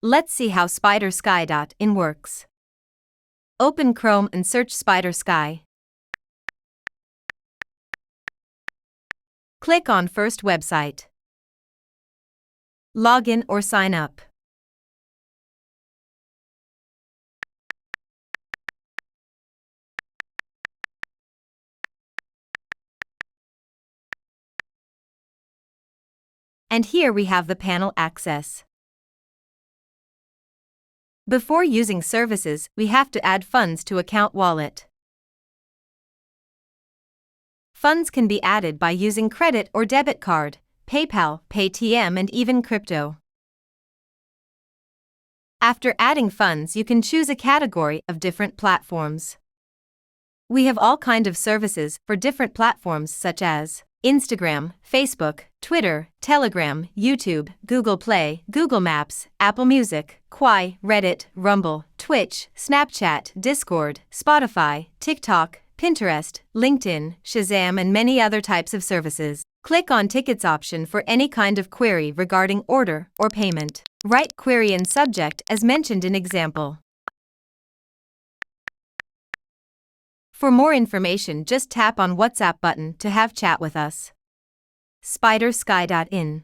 Let's see how SpiderSky.in works. Open Chrome and search SpiderSky. Click on First Website. Login or sign up. And here we have the panel access. Before using services, we have to add funds to account wallet. Funds can be added by using credit or debit card, PayPal, paytm, and even crypto. After adding funds, you can choose a category of different platforms. We have all kinds of services for different platforms such as Instagram, Facebook, Twitter, Telegram, YouTube, Google Play, Google Maps, Apple Music, Quai, Reddit, Rumble, Twitch, Snapchat, Discord, Spotify, TikTok, Pinterest, LinkedIn, Shazam, and many other types of services. Click on Tickets option for any kind of query regarding order or payment. Write query in subject as mentioned in example. For more information, just tap on WhatsApp button to have chat with us. SpiderSky.in